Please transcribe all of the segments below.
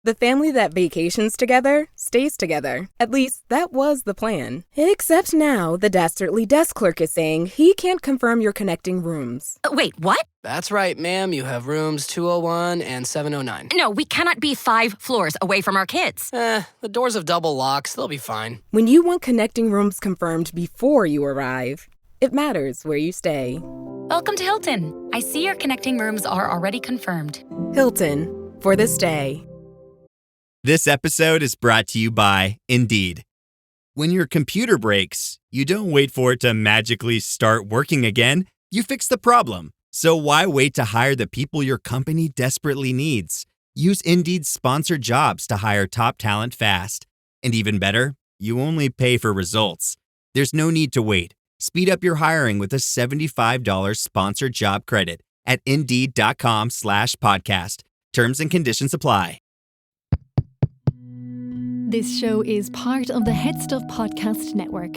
The family that vacations together stays together. At least, that was the plan. Except now, the dastardly desk clerk is saying he can't confirm your connecting rooms. Wait, what? That's right, ma'am. You have rooms 201 and 709. No, we cannot be 5 floors away from our kids. The doors have double locks. They'll be fine. When you want connecting rooms confirmed before you arrive, it matters where you stay. Welcome to Hilton. I see your connecting rooms are already confirmed. Hilton, for the stay. This episode is brought to you by Indeed. When your computer breaks, you don't wait for it to magically start working again. You fix the problem. So why wait to hire the people your company desperately needs? Use Indeed's sponsored jobs to hire top talent fast. And even better, you only pay for results. There's no need to wait. Speed up your hiring with a $75 sponsored job credit at Indeed.com/podcast. Terms and conditions apply. This show is part of the Head Stuff Podcast Network.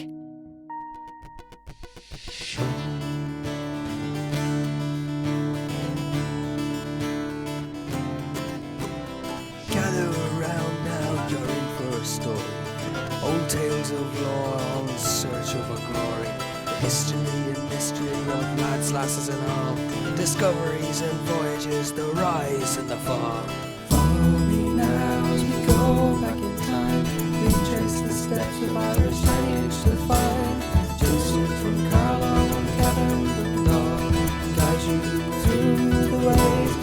Gather around now, you're in for a story. Old tales of lore, all in search of a glory. The history and mystery of lads, lasses and all. Discoveries and voyages, the rise and the fall. Follow me now as we go back in time. We trace the steps of Irish lineage to find. Joseph from Carlisle and Kevin Dundalk guide you through the ways of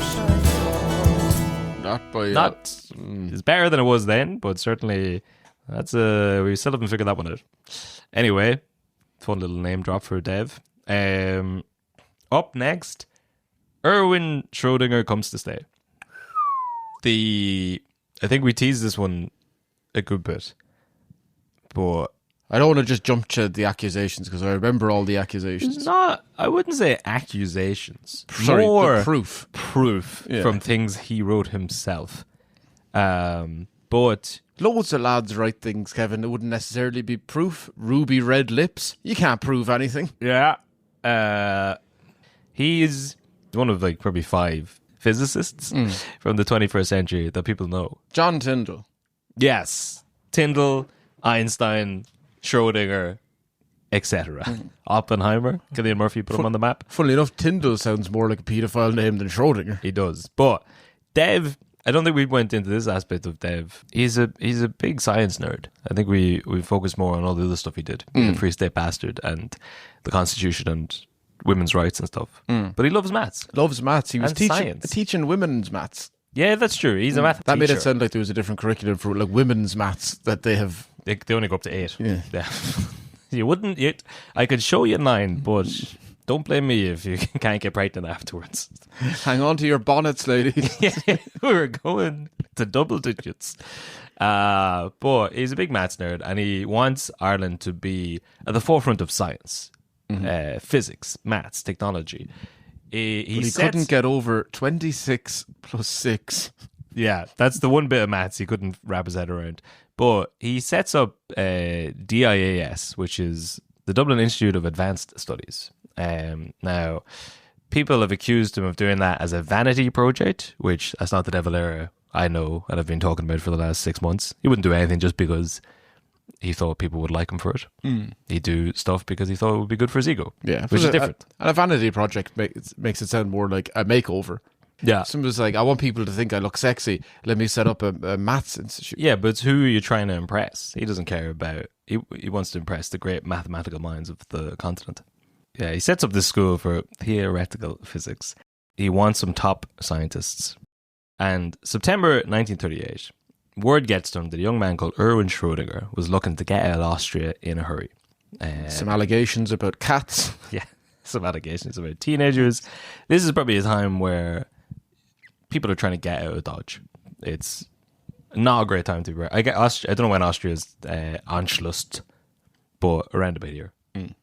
Shine's It's better than it was then, but certainly that's we still haven't figured that one out. Anyway, fun little name drop for Dev. Up next, Erwin Schrödinger comes to stay. I think we teased this one a good bit, but I don't want to just jump to the accusations because I remember all the accusations. I wouldn't say accusations. Sorry, more proof from things he wrote himself. But loads of lads write things, Kevin. It wouldn't necessarily be proof. Ruby red lips. You can't prove anything. Yeah. He's one of probably 5 physicists from the 21st century that people know. John Tyndall. Yes. Tyndall, Einstein, Schrödinger, etc. Oppenheimer. Cillian Murphy put him on the map. Funnily enough, Tyndall sounds more like a paedophile name than Schrödinger. He does. But Dev, I don't think we went into this aspect of Dev. He's a big science nerd. I think we focused more on all the other stuff he did. The Free State Bastard and the Constitution and women's rights and stuff. But he loves maths. He was teaching women's maths. Yeah, that's true. He's a math teacher. That made it sound like there was a different curriculum for women's maths that they have. They only go up to 8. Yeah. You wouldn't. I could show you 9, but don't blame me if you can't get pregnant afterwards. Hang on to your bonnets, ladies. We're going to double digits. But he's a big maths nerd, and he wants Ireland to be at the forefront of science, physics, maths, technology. He couldn't get over 26 plus 6. Yeah, that's the one bit of maths he couldn't wrap his head around. But he sets up DIAS, which is the Dublin Institute of Advanced Studies. Now, people have accused him of doing that as a vanity project, which that's not the Valera I know and I've been talking about for the last 6 months. He wouldn't do anything just because he thought people would like him for it. He'd do stuff because he thought it would be good for his ego, which is different. And a vanity project makes it sound more like a makeover. Yeah. Somebody's like, I want people to think I look sexy. Let me set up a maths institute. Yeah, but it's who you're trying to impress. He doesn't care about... He wants to impress the great mathematical minds of the continent. Yeah, he sets up this school for theoretical physics. He wants some top scientists. And September 1938, word gets to him that a young man called Erwin Schrödinger was looking to get out of Austria in a hurry. Some allegations about cats. Yeah, some allegations about teenagers. This is probably a time where people are trying to get out of Dodge. It's not a great time to be. I don't know when Austria's Anschluss, but around about here.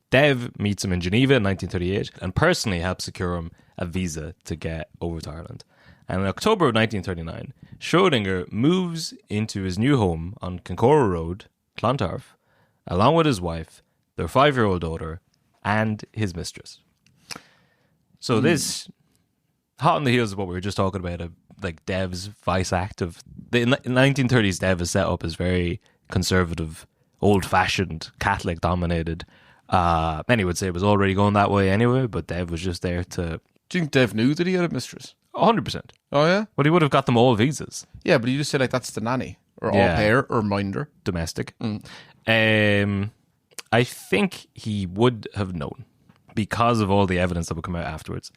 Dev meets him in Geneva in 1938 and personally helps secure him a visa to get over to Ireland. And in October of 1939, Schrödinger moves into his new home on Kincora Road, Clontarf, along with his wife, their 5-year-old daughter, and his mistress. So this hot on the heels of what we were just talking about, like Dev's vice act of the 1930s. Dev is set up as very conservative, old-fashioned, Catholic-dominated. Many would say it was already going that way anyway, but Dev was just there to... Do you think Dev knew that he had a mistress? 100%. Oh, yeah? But he would have got them all visas. Yeah, but you just said like that's the nanny or au pair or minder. Domestic. I think he would have known because of all the evidence that would come out afterwards.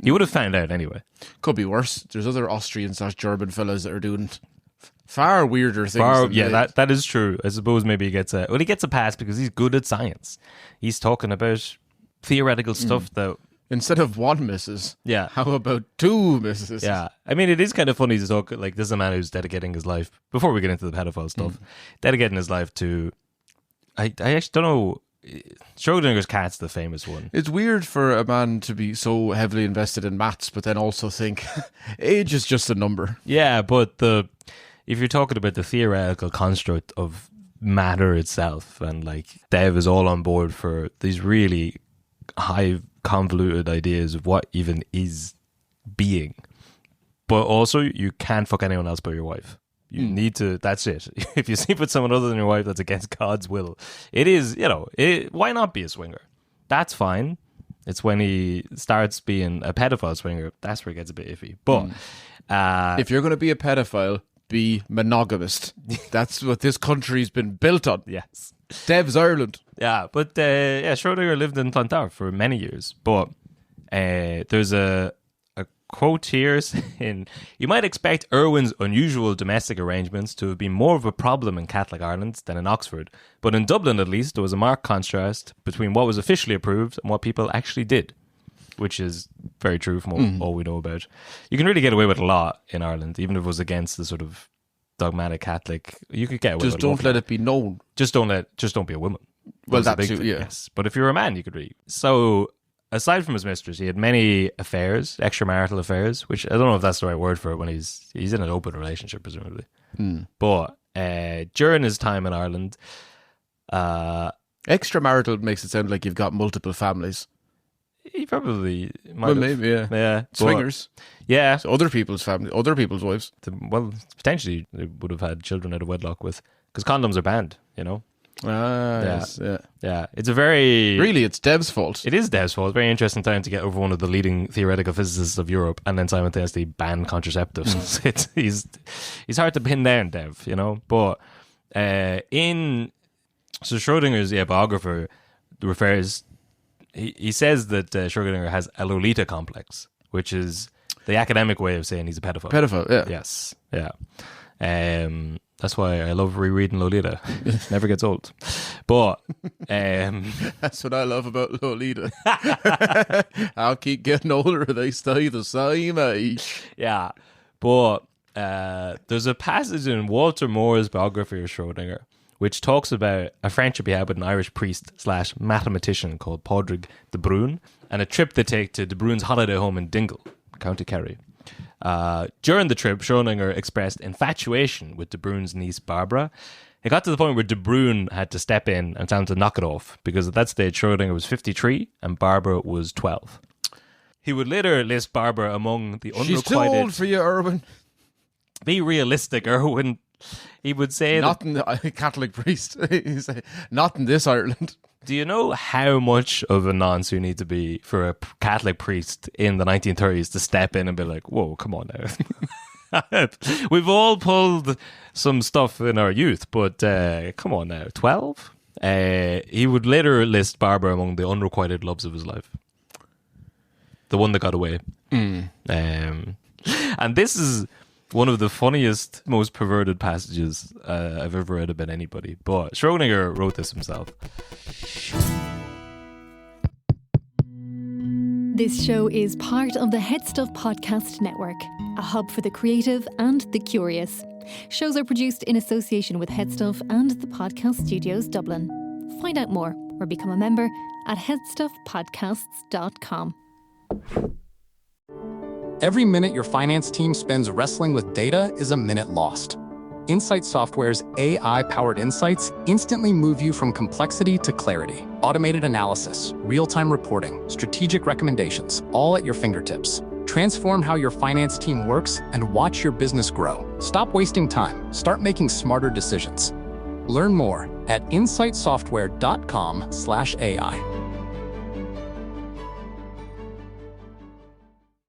He would have found out anyway. Could be worse. There's other Austrian/German fellas that are doing far weirder things. That is true. I suppose maybe he gets a pass because he's good at science. He's talking about theoretical stuff that... Instead of one missus, yeah. How about two misses? Yeah. I mean, it is kind of funny to talk, like, this is a man who's dedicating his life, before we get into the pedophile stuff, dedicating his life to, I actually don't know, Schrödinger's cat's the famous one. It's weird for a man to be so heavily invested in maths, but then also think age is just a number. Yeah, but if you're talking about the theoretical construct of matter itself, and, like, Dev is all on board for these really high convoluted ideas of what even is being, but also you can't fuck anyone else but your wife. You need to, that's it. If you sleep with someone other than your wife, that's against God's will. It is, why not be a swinger? That's fine. It's when he starts being a pedophile swinger, that's where it gets a bit iffy. But if you're going to be a pedophile, be monogamist. That's what this country's been built on. Yes. Dev's Ireland. Yeah, but Schrödinger lived in Clontarf for many years. But there's a quote here saying, "You might expect Erwin's unusual domestic arrangements to have been more of a problem in Catholic Ireland than in Oxford. But in Dublin, at least, there was a marked contrast between what was officially approved and what people actually did." Which is very true from all we know about. You can really get away with a lot in Ireland, even if it was against the sort of dogmatic Catholic. You could get away with just don't let it be known. Just don't be a woman. Well, that's too, yeah. Yes. But if you're a man, you could really. So, aside from his mistress, he had many affairs, extramarital affairs, which I don't know if that's the right word for it when he's in an open relationship, presumably. But during his time in Ireland, extramarital makes it sound like you've got multiple families. He probably might have. Maybe, yeah. Yeah. Swingers. Yeah. So other people's family, other people's wives. Well, potentially they would have had children out of wedlock with, because condoms are banned, Yes, yeah. Yeah. It's a very... Really, it's Dev's fault. It is Dev's fault. Very interesting time to get over one of the leading theoretical physicists of Europe and then simultaneously ban contraceptives. He's hard to pin down, Dev, But so Schrödinger's biographer refers... He says that Schrödinger has a Lolita complex, which is the academic way of saying he's a pedophile. Pedophile, yeah. Yes, yeah. That's why I love rereading Lolita. It never gets old. But that's what I love about Lolita. I'll keep getting older, they stay the same age. Yeah, but there's a passage in Walter Moore's biography of Schrödinger which talks about a friendship he had with an Irish priest/mathematician called Padraig de Bruin, and a trip they take to de Bruin's holiday home in Dingle, County Kerry. During the trip, Schrödinger expressed infatuation with de Bruin's niece Barbara. It got to the point where de Bruin had to step in and tell him to knock it off, because at that stage Schrödinger was 53 and Barbara was 12. He would later list Barbara among the unrequited... She's too old for you, Erwin. Be realistic, Erwin. He would say... Not in the Catholic priest. He'd say, not in this Ireland. Do you know how much of a nonce you need to be for a Catholic priest in the 1930s to step in and be like, whoa, come on now. We've all pulled some stuff in our youth, but come on now, 12? He would later list Barbara among the unrequited loves of his life. The one that got away. And this is one of the funniest, most perverted passages I've ever read about anybody. But Schrödinger wrote this himself. This show is part of the Head Stuff Podcast Network, a hub for the creative and the curious. Shows are produced in association with Head Stuff and the Podcast Studios Dublin. Find out more or become a member at headstuffpodcasts.com. Every minute your finance team spends wrestling with data is a minute lost. Insight Software's AI-powered insights instantly move you from complexity to clarity. Automated analysis, real-time reporting, strategic recommendations, all at your fingertips. Transform how your finance team works and watch your business grow. Stop wasting time. Start making smarter decisions. Learn more at insightsoftware.com/AI.